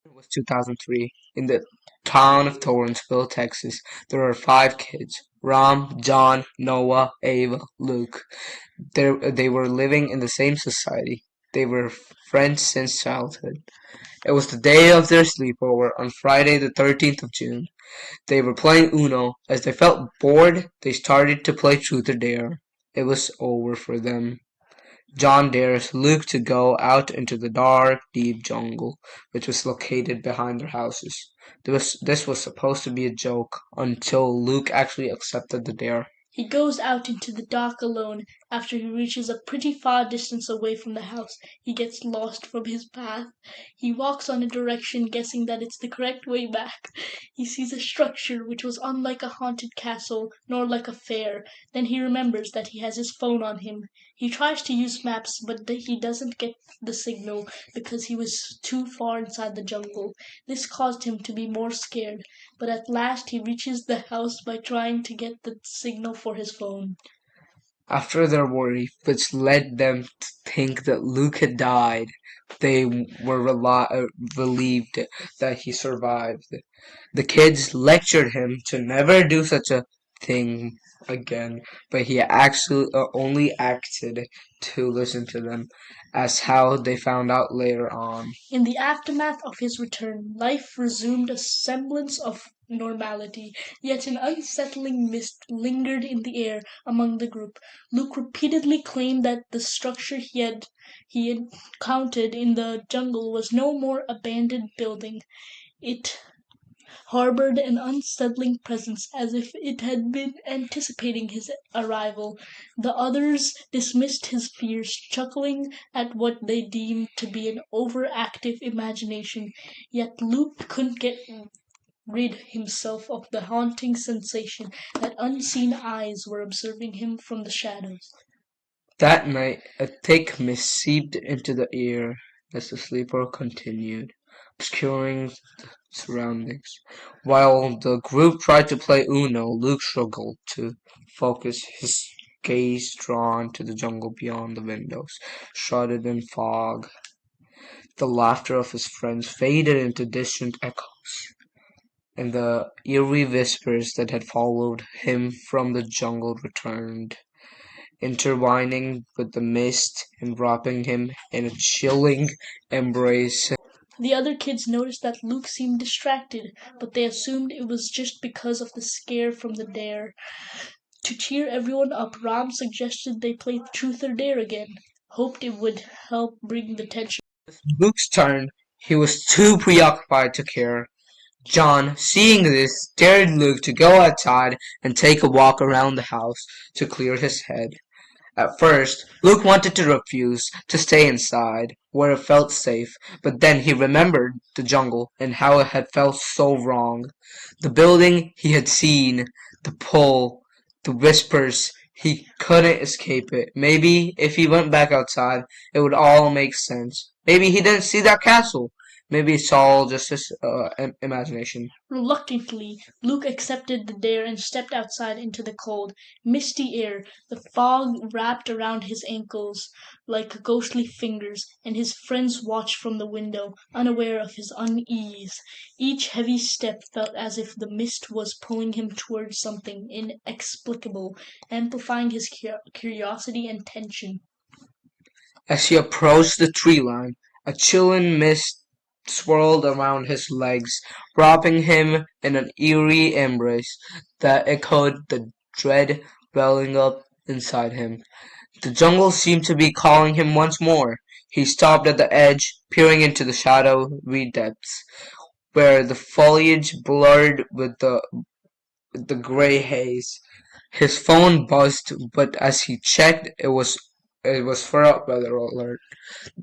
It was 2003. In the town of Torranceville, Texas, there were five kids: Ram, John, Noah, Ava, Luke. They were living in the same society. They were friends since childhood. It was the day of their sleepover on Friday, the 13th of June. They were playing Uno. As they felt bored, they started to play Truth or Dare. It was over for them. John dares Luke to go out into the dark, deep jungle, which was located behind their houses. This was supposed to be a joke until Luke actually accepted the dare. He goes out into the dark alone. After he reaches a pretty far distance away from the house, he gets lost from his path. He walks on a direction, guessing that it's the correct way back. He sees a structure which was unlike a haunted castle, nor like a fair. Then he remembers that he has his phone on him. He tries to use maps, but he doesn't get the signal because he was too far inside the jungle. This caused him to be more scared, but at last he reaches the house by trying to get the signal for his phone. After their worry, which led them to think that Luke had died, they were relieved that he survived. The kids lectured him to never do such a thing again, but he actually only acted to listen to them, as how they found out later on. In the aftermath of his return, life resumed a semblance of normality, yet an unsettling mist lingered in the air among the group. Luke repeatedly claimed that the structure he encountered in the jungle was no more abandoned building. It harbored an unsettling presence, as if it had been anticipating his arrival. The others dismissed his fears, chuckling at what they deemed to be an overactive imagination. Yet Luke couldn't get rid himself of the haunting sensation that unseen eyes were observing him from the shadows. That night, a thick mist seeped into the air as the sleeper continued, obscuring the surroundings. While the group tried to play Uno, Luke struggled to focus, his gaze drawn to the jungle beyond the windows, shrouded in fog. The laughter of his friends faded into distant echoes, and the eerie whispers that had followed him from the jungle returned, intertwining with the mist and wrapping him in a chilling embrace. The other kids noticed that Luke seemed distracted, but they assumed it was just because of the scare from the dare. To cheer everyone up, Ram suggested they play Truth or Dare again, hoped it would help bring the tension. Luke's turn, he was too preoccupied to care. John, seeing this, dared Luke to go outside and take a walk around the house to clear his head. At first, Luke wanted to refuse, to stay inside, where it felt safe, but then he remembered the jungle and how it had felt so wrong. The building he had seen, the pull, the whispers, he couldn't escape it. Maybe if he went back outside, it would all make sense. Maybe he didn't see that castle. Maybe it's all just his imagination. Reluctantly, Luke accepted the dare and stepped outside into the cold, misty air. The fog wrapped around his ankles like ghostly fingers, and his friends watched from the window, unaware of his unease. Each heavy step felt as if the mist was pulling him towards something inexplicable, amplifying his curiosity and tension. As he approached the tree line, a chilling mist swirled around his legs, wrapping him in an eerie embrace that echoed the dread welling up inside him. The jungle seemed to be calling him once more. He stopped at the edge, peering into the shadowy depths, where the foliage blurred with the gray haze. His phone buzzed, but as he checked, it was for a weather alert.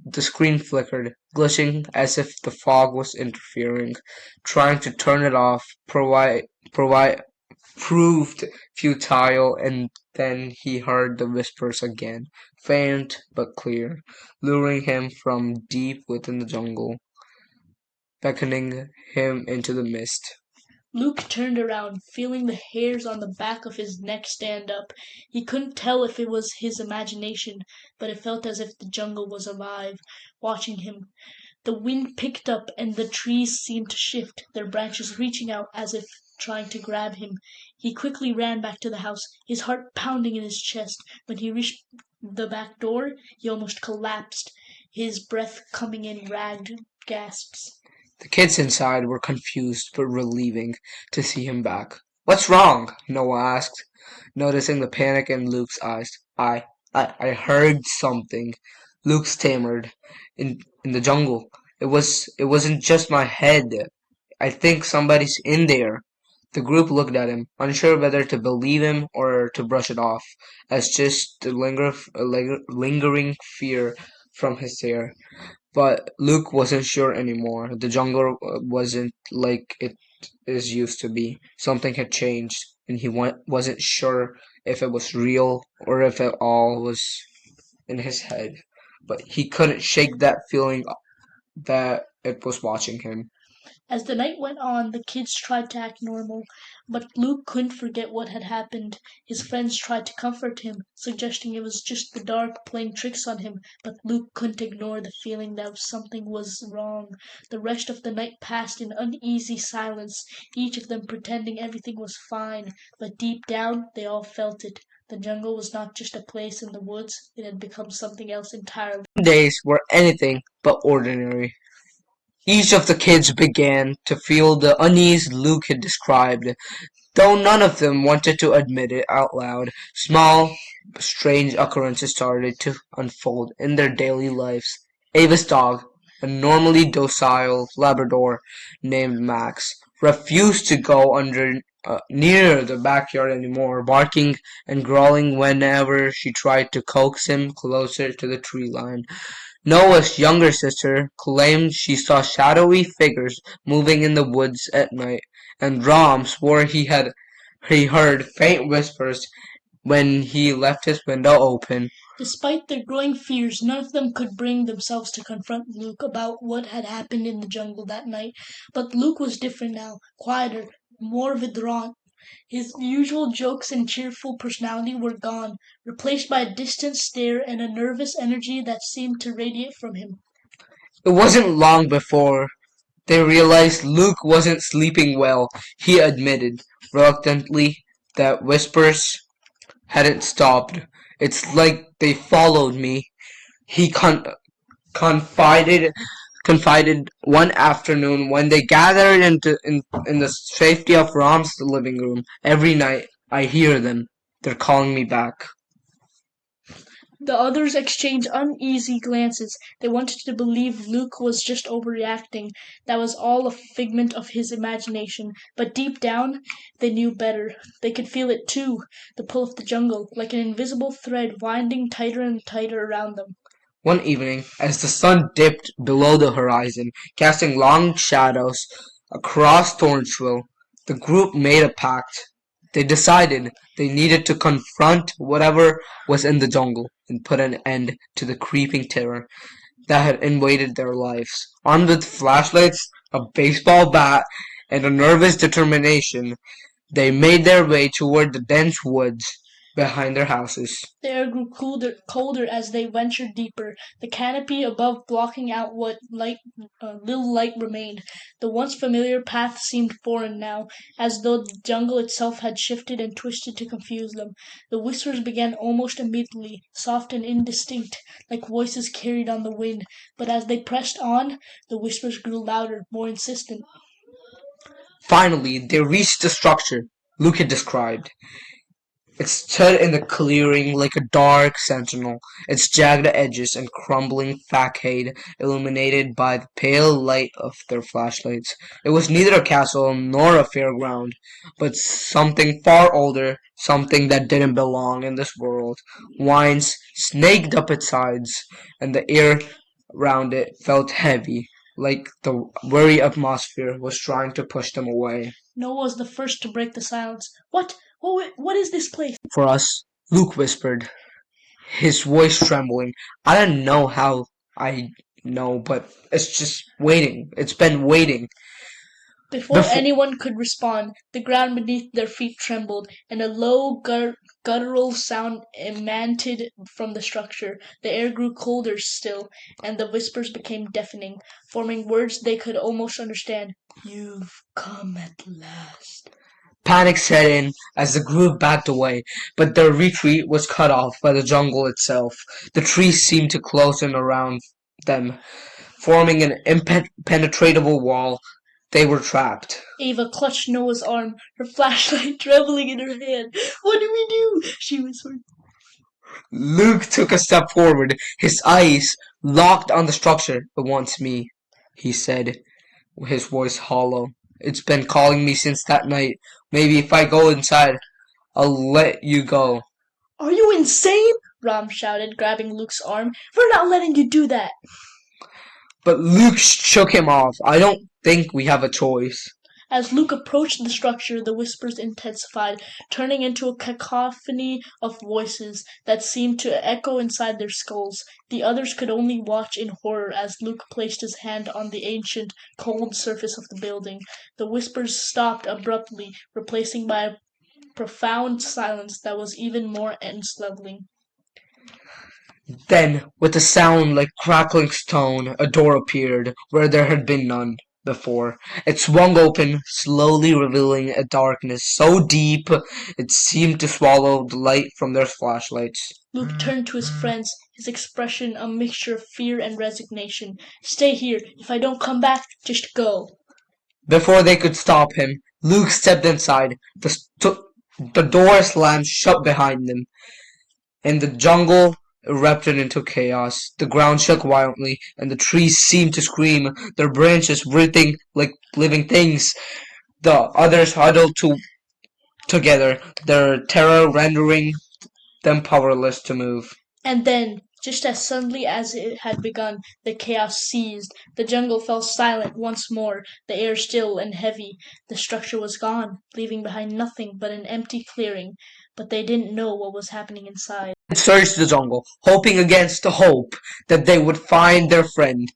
The screen flickered, glitching as if the fog was interfering. Trying to turn it off provide proved futile, and then he heard the whispers again, faint but clear, luring him from deep within the jungle, beckoning him into the mist. Luke turned around, feeling the hairs on the back of his neck stand up. He couldn't tell if it was his imagination, but it felt as if the jungle was alive, watching him. The wind picked up and the trees seemed to shift, their branches reaching out as if trying to grab him. He quickly ran back to the house, his heart pounding in his chest. When he reached the back door, he almost collapsed, his breath coming in ragged gasps. The kids inside were confused but relieving to see him back. "What's wrong?" Noah asked, noticing the panic in Luke's eyes. I heard something," Luke stammered. In the jungle. It wasn't just my head. I think somebody's in there." The group looked at him, unsure whether to believe him or to brush it off as just the lingering fear from his hair. But Luke wasn't sure anymore. The jungle wasn't like it is used to be. Something had changed, and he wasn't sure if it was real or if it all was in his head. But he couldn't shake that feeling that it was watching him. As the night went on, the kids tried to act normal, but Luke couldn't forget what had happened. His friends tried to comfort him, suggesting it was just the dark playing tricks on him, but Luke couldn't ignore the feeling that something was wrong. The rest of the night passed in uneasy silence, each of them pretending everything was fine, but deep down they all felt it. The jungle was not just a place in the woods, it had become something else entirely. Days were anything but ordinary. Each of the kids began to feel the unease Luke had described, though none of them wanted to admit it out loud. Small, strange occurrences started to unfold in their daily lives. Ava's dog, a normally docile Labrador named Max, refused to go near the backyard anymore, barking and growling whenever she tried to coax him closer to the tree line. Noah's younger sister claimed she saw shadowy figures moving in the woods at night, and Rom swore he heard faint whispers when he left his window open. Despite their growing fears, none of them could bring themselves to confront Luke about what had happened in the jungle that night. But Luke was different now, quieter, more withdrawn. His usual jokes and cheerful personality were gone, replaced by a distant stare and a nervous energy that seemed to radiate from him. It wasn't long before they realized Luke wasn't sleeping well. He admitted, reluctantly, that whispers hadn't stopped. "It's like they followed me," he confided confided one afternoon when they gathered in the safety of Rom's living room. "Every night I hear them. They're calling me back." The others exchanged uneasy glances. They wanted to believe Luke was just overreacting, that was all a figment of his imagination. But deep down, they knew better. They could feel it too, the pull of the jungle, like an invisible thread winding tighter and tighter around them. One evening, as the sun dipped below the horizon, casting long shadows across Thornsville, the group made a pact. They decided they needed to confront whatever was in the jungle and put an end to the creeping terror that had invaded their lives. Armed with flashlights, a baseball bat, and a nervous determination, they made their way toward the dense woods behind their houses. The air grew colder as they ventured deeper, the canopy above blocking out what little light remained. The once familiar path seemed foreign now, as though the jungle itself had shifted and twisted to confuse them. The whispers began almost immediately, soft and indistinct, like voices carried on the wind, but as they pressed on, the whispers grew louder, more insistent. Finally, they reached the structure Luke had described. It stood in the clearing like a dark sentinel, its jagged edges and crumbling facade illuminated by the pale light of their flashlights. It was neither a castle nor a fairground, but something far older, something that didn't belong in this world. Vines snaked up its sides, and the air round it felt heavy, like the very atmosphere was trying to push them away. Noah was the first to break the silence. What is this place? For us, Luke whispered, his voice trembling. "I don't know how I know, but it's just waiting. It's been waiting." Before Before anyone could respond, the ground beneath their feet trembled, and a low, guttural sound emanated from the structure. The air grew colder still, and the whispers became deafening, forming words they could almost understand. "You've come at last." Panic set in as the group backed away, but their retreat was cut off by the jungle itself. The trees seemed to close in around them, forming an impenetrable wall. They were trapped. Ava clutched Noah's arm, her flashlight trembling in her hand. "What do we do?" she whispered. Luke took a step forward, his eyes locked on the structure. "It wants me," he said, his voice hollow. "It's been calling me since that night. Maybe if I go inside, I'll let you go." "Are you insane?" Rom shouted, grabbing Luke's arm. "We're not letting you do that." But Luke shook him off. "I don't think we have a choice." As Luke approached the structure, the whispers intensified, turning into a cacophony of voices that seemed to echo inside their skulls. The others could only watch in horror as Luke placed his hand on the ancient, cold surface of the building. The whispers stopped abruptly, replacing by a profound silence that was even more unsettling. Then, with a sound like crackling stone, a door appeared where there had been none before. It swung open, slowly revealing a darkness so deep it seemed to swallow the light from their flashlights. Luke turned to his friends, his expression a mixture of fear and resignation. "Stay here. If I don't come back, just go." Before they could stop him, Luke stepped inside. The door slammed shut behind them, and the jungle erupted into chaos. The ground shook violently, and the trees seemed to scream, their branches writhing like living things. The others huddled together, their terror rendering them powerless to move. And then, just as suddenly as it had begun, the chaos ceased. The jungle fell silent once more, the air still and heavy. The structure was gone, leaving behind nothing but an empty clearing. But they didn't know what was happening inside. They searched the jungle, hoping against the hope that they would find their friend.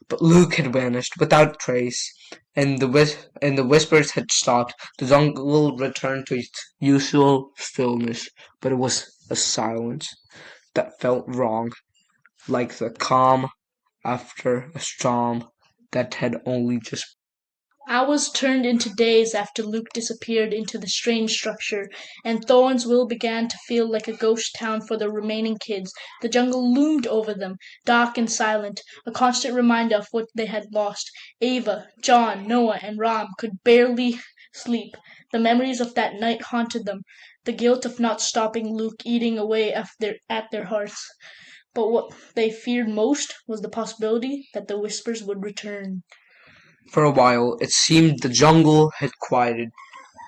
But Luke had vanished without trace, and the whispers had stopped. The jungle returned to its usual stillness, but it was a silence that felt wrong, like the calm after a storm that had only just. Hours turned into days after Luke disappeared into the strange structure, and Thornsville began to feel like a ghost town for the remaining kids. The jungle loomed over them, dark and silent, a constant reminder of what they had lost. Ava, John, Noah, and Ram could barely sleep. The memories of that night haunted them, the guilt of not stopping Luke eating away at their hearts. But what they feared most was the possibility that the whispers would return. For a while it seemed the jungle had quieted,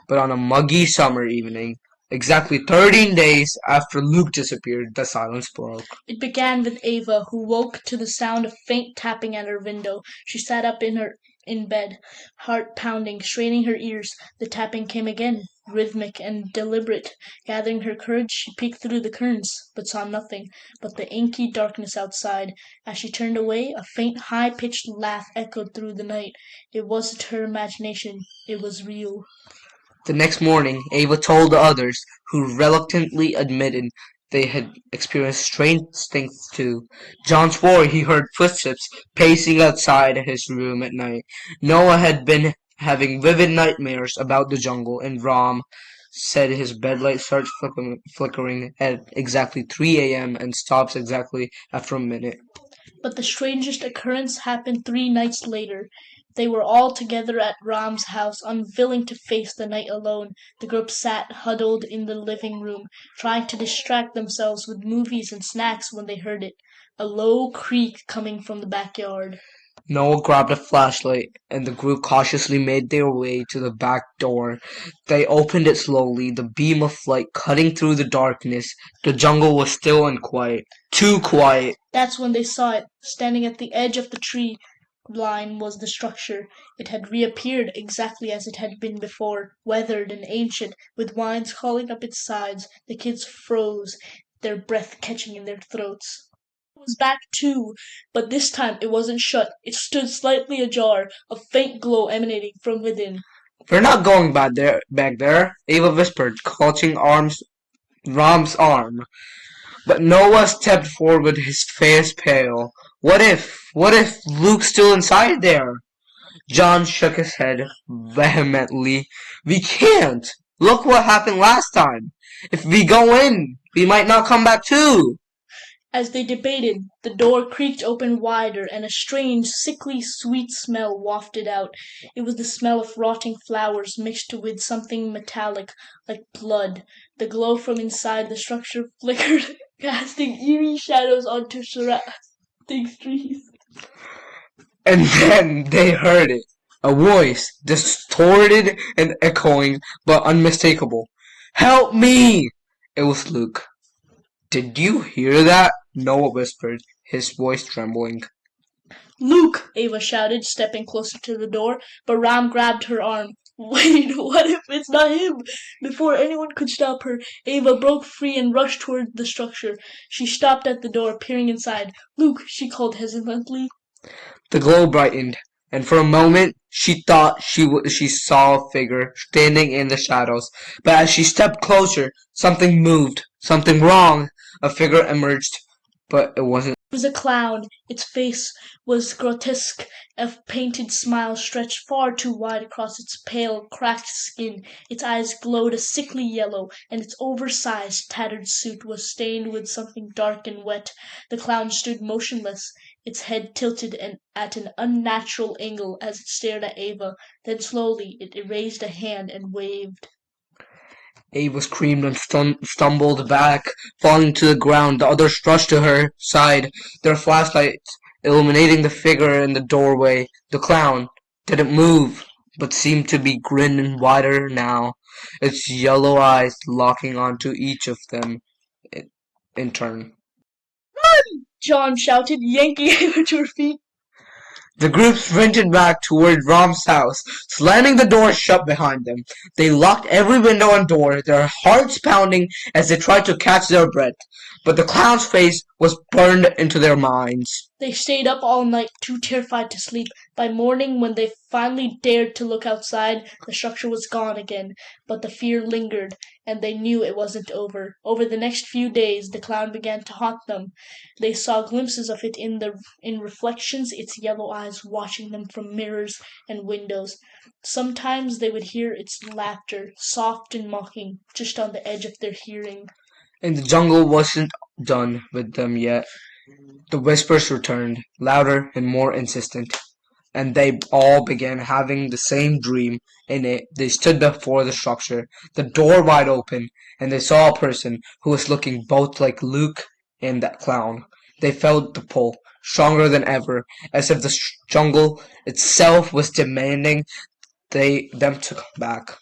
but on a muggy summer evening, exactly 13 days after Luke disappeared, the silence broke. It began with Ava, who woke to the sound of faint tapping at her window. She sat up in bed, heart pounding, straining her ears. The tapping came again, rhythmic and deliberate. Gathering her courage, she peeked through the curtains, but saw nothing but the inky darkness outside. As she turned away, a faint, high-pitched laugh echoed through the night. It wasn't her imagination; it was real. The next morning Ava told the others, who reluctantly admitted they had experienced strange things too. John swore he heard footsteps pacing outside his room at night. Noah had been having vivid nightmares about the jungle, and Ram said his bedlight starts flickering at exactly 3 a.m. and stops exactly after a minute. But the strangest occurrence happened 3 nights later. They were all together at Ram's house, unwilling to face the night alone. The group sat huddled in the living room, trying to distract themselves with movies and snacks when they heard it. A low creak coming from the backyard. Noah grabbed a flashlight, and the group cautiously made their way to the back door. They opened it slowly, the beam of light cutting through the darkness. The jungle was still and quiet. Too quiet. That's when they saw it. Standing at the edge of the tree line was the structure. It had reappeared exactly as it had been before, weathered and ancient, with vines crawling up its sides. The kids froze, their breath catching in their throats. was back too, but this time it wasn't shut. It stood slightly ajar, a faint glow emanating from within. "We're not going back there," Ava whispered, clutching Ram's arm. But Noah stepped forward, his face pale. What if Luke's still inside there? John shook his head vehemently. "We can't! Look what happened last time! If we go in, we might not come back too!" As they debated, the door creaked open wider, and a strange, sickly sweet smell wafted out. It was the smell of rotting flowers mixed with something metallic, like blood. The glow from inside the structure flickered, casting eerie shadows onto surrounding trees. And then they heard it. A voice, distorted and echoing, but unmistakable. "Help me!" It was Luke. "Did you hear that?" Noah whispered, his voice trembling. "Luke!" Ava shouted, stepping closer to the door, but Ram grabbed her arm. "Wait, what if it's not him?" Before anyone could stop her, Ava broke free and rushed toward the structure. She stopped at the door, peering inside. "Luke," she called hesitantly. The glow brightened, and for a moment she thought she saw a figure standing in the shadows. But as she stepped closer, something moved, something wrong. A figure emerged, but it wasn't. It was a clown. Its face was grotesque, a painted smile stretched far too wide across its pale, cracked skin. Its eyes glowed a sickly yellow, and its oversized, tattered suit was stained with something dark and wet. The clown stood motionless, its head tilted at an unnatural angle as it stared at Ava. Then slowly it raised a hand and waved. Ava screamed and stumbled back, falling to the ground. The others rushed to her side, their flashlights illuminating the figure in the doorway. The clown didn't move, but seemed to be grinning wider now, its yellow eyes locking onto each of them in turn. John shouted, yanking Ava to her feet. The group sprinted back toward Rom's house, slamming the door shut behind them. They locked every window and door, their hearts pounding as they tried to catch their breath. But the clown's face was burned into their minds. They stayed up all night, too terrified to sleep. By morning, when they finally dared to look outside, the structure was gone again. But the fear lingered, and they knew it wasn't over. Over the next few days, the clown began to haunt them. They saw glimpses of it in reflections, its yellow eyes watching them from mirrors and windows. Sometimes they would hear its laughter, soft and mocking, just on the edge of their hearing. And the jungle wasn't done with them yet. The whispers returned, louder and more insistent, and they all began having the same dream. In it, they stood before the structure, the door wide open, and they saw a person who was looking both like Luke and that clown. They felt the pull, stronger than ever, as if the jungle itself was demanding them to come back.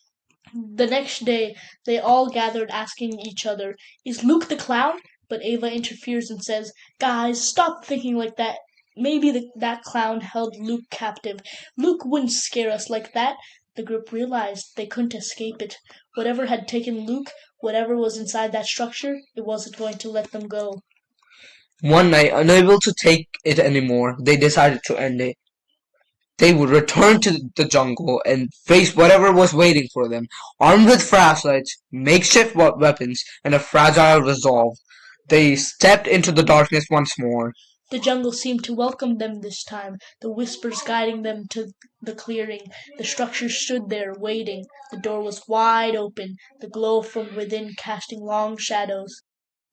The next day, they all gathered asking each other, "Is Luke the clown?" But Ava interferes and says, "Guys, stop thinking like that. Maybe that clown held Luke captive. Luke wouldn't scare us like that." The group realized they couldn't escape it. Whatever had taken Luke, whatever was inside that structure, it wasn't going to let them go. One night, unable to take it anymore, they decided to end it. They would return to the jungle and face whatever was waiting for them, armed with flashlights, makeshift weapons, and a fragile resolve. They stepped into the darkness once more. The jungle seemed to welcome them this time, the whispers guiding them to the clearing. The structure stood there, waiting. The door was wide open, the glow from within casting long shadows.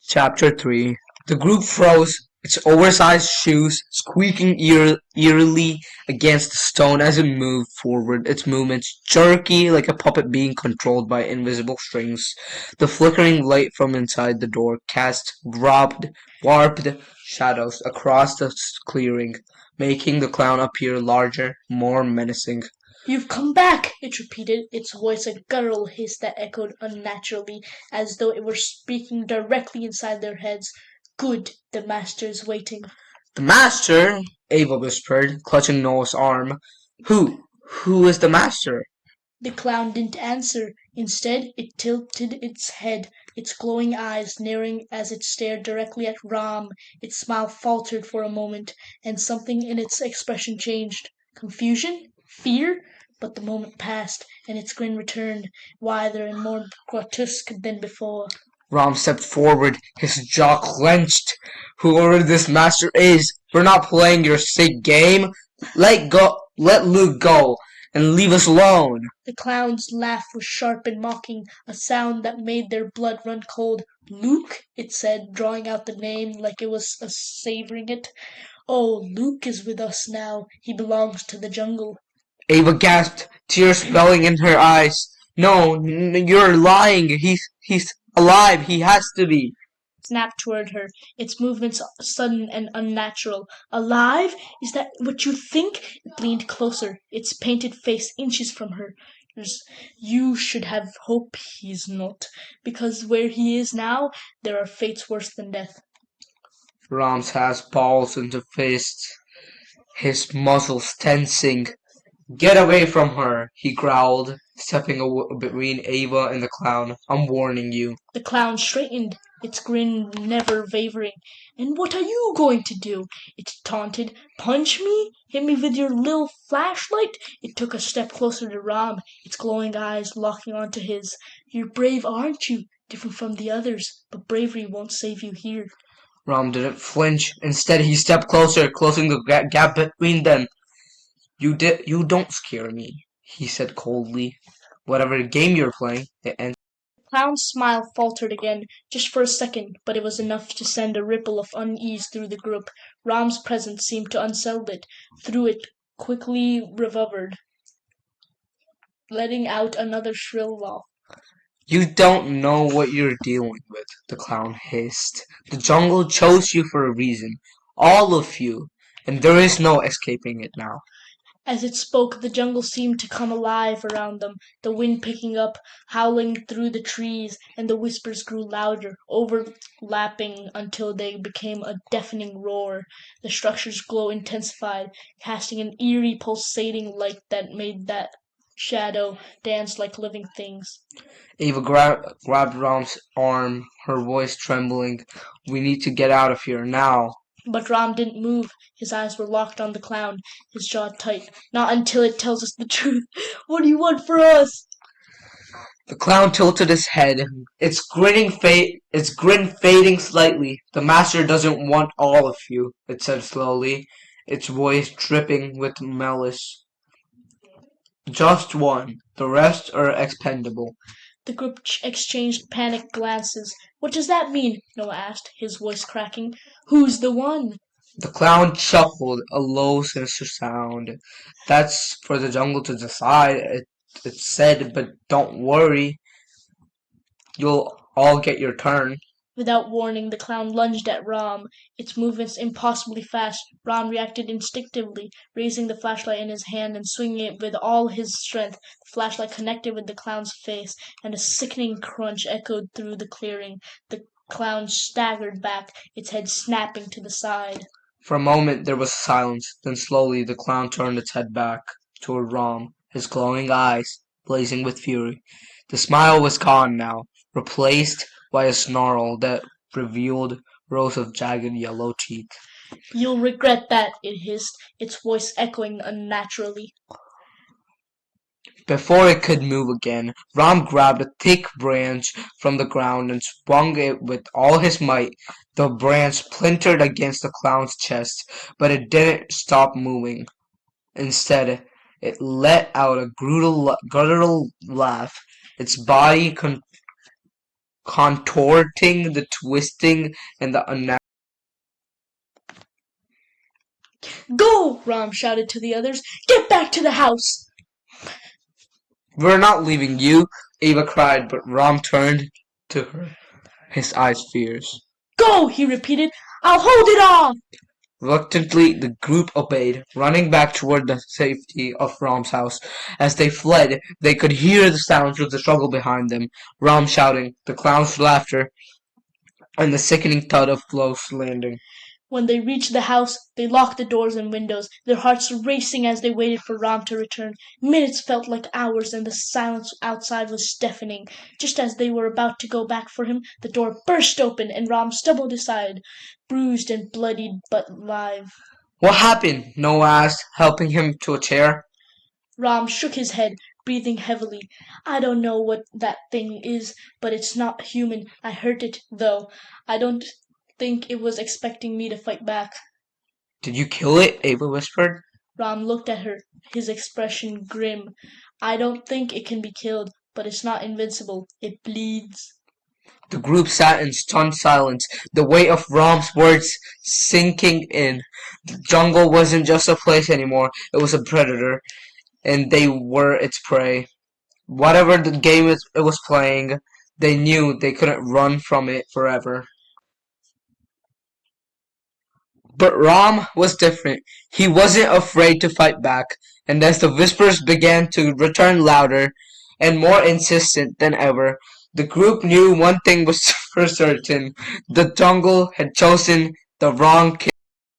Chapter 3. The group froze, its oversized shoes squeaking eerily against the stone as it moved forward, its movements jerky like a puppet being controlled by invisible strings. The flickering light from inside the door cast warped shadows across the clearing, making the clown appear larger, more menacing. "You've come back!" it repeated, its voice a guttural hiss that echoed unnaturally, as though it were speaking directly inside their heads. "Good, the master's waiting." "The master?" Ava whispered, clutching Noah's arm. Who is the master?" The clown didn't answer. Instead, it tilted its head, its glowing eyes narrowing as it stared directly at Ram. Its smile faltered for a moment, and something in its expression changed. Confusion? Fear? But the moment passed, and its grin returned, wider and more grotesque than before. Ram stepped forward, his jaw clenched. Whoever this master is, we're not playing your sick game. Let Luke go, and leave us alone. The clown's laugh was sharp and mocking, a sound that made their blood run cold. Luke, it said, drawing out the name like it was savoring it. Oh, Luke is with us now. He belongs to the jungle. Ava gasped, tears welling in her eyes. No, you're lying. He's alive. He has to be. Snapped toward her, its movements sudden and unnatural. Alive? Is that what you think? It leaned closer, its painted face inches from hers. You should have hope he's not, because where he is now, there are fates worse than death. Rams has balls into fists, his muscles tensing. Get away from her, he growled, stepping between Ava and the clown. I'm warning you. The clown straightened, its grin never wavering. And what are you going to do? It taunted. Punch me? Hit me with your little flashlight? It took a step closer to Ram, its glowing eyes locking onto his. You're brave, aren't you? Different from the others, but bravery won't save you here. Ram didn't flinch. Instead, he stepped closer, closing the gap between them. You don't scare me, he said coldly. Whatever game you're playing, it ends. The clown's smile faltered again, just for a second, but it was enough to send a ripple of unease through the group. Ram's presence seemed to unsettle it. Through it quickly reverberated, letting out another shrill laugh. You don't know what you're dealing with, the clown hissed. The jungle chose you for a reason. All of you. And there is no escaping it now. As it spoke, the jungle seemed to come alive around them, the wind picking up, howling through the trees, and the whispers grew louder, overlapping until they became a deafening roar. The structure's glow intensified, casting an eerie pulsating light that made that shadow dance like living things. Ava grabbed Ram's arm, her voice trembling. We need to get out of here now. But Ram didn't move. His eyes were locked on the clown, his jaw tight. Not until it tells us the truth. What do you want for us? The clown tilted his head, its grin fading slightly. The master doesn't want all of you, it said slowly, its voice dripping with malice. Just one. The rest are expendable. The group exchanged panicked glances. What does that mean? Noah asked, his voice cracking. Who's the one? The clown chuckled, a low, sinister sound. That's for the jungle to decide, it said, but don't worry. You'll all get your turn. Without warning, the clown lunged at Ram, its movements impossibly fast. Ram reacted instinctively, raising the flashlight in his hand and swinging it with all his strength. The flashlight connected with the clown's face, and a sickening crunch echoed through the clearing. The clown staggered back, its head snapping to the side. For a moment there was silence, then slowly the clown turned its head back toward Ram, his glowing eyes blazing with fury. The smile was gone now, replaced by a snarl that revealed rows of jagged yellow teeth. You'll regret that, it hissed, its voice echoing unnaturally. Before it could move again, Ram grabbed a thick branch from the ground and swung it with all his might. The branch splintered against the clown's chest, but it didn't stop moving. Instead, it let out a guttural laugh, its body contorting, the twisting, and the unnatural. Go! Ram shouted to the others. Get back to the house! We're not leaving you, Ava cried, but Ram turned to her, his eyes fierce. Go! He repeated. I'll hold it off! Reluctantly, the group obeyed, running back toward the safety of Ram's house. As they fled, they could hear the sounds of the struggle behind them, Ram shouting, the clown's laughter, and the sickening thud of blows landing. When they reached the house, they locked the doors and windows, their hearts racing as they waited for Ram to return. Minutes felt like hours, and the silence outside was deafening. Just as they were about to go back for him, the door burst open, and Ram stumbled aside, bruised and bloodied but alive. What happened? Noah asked, helping him to a chair. Ram shook his head, breathing heavily. I don't know what that thing is, but it's not human. I hurt it, though. I don't think it was expecting me to fight back. Did you kill it? Ava whispered. Ram looked at her, his expression grim. I don't think it can be killed, but it's not invincible. It bleeds. The group sat in stunned silence, the weight of Ram's words sinking in. The jungle wasn't just a place anymore, it was a predator, and they were its prey. Whatever the game it was playing, they knew they couldn't run from it forever. But Ram was different. He wasn't afraid to fight back, and as the whispers began to return louder and more insistent than ever, the group knew one thing was for certain. The jungle had chosen the wrong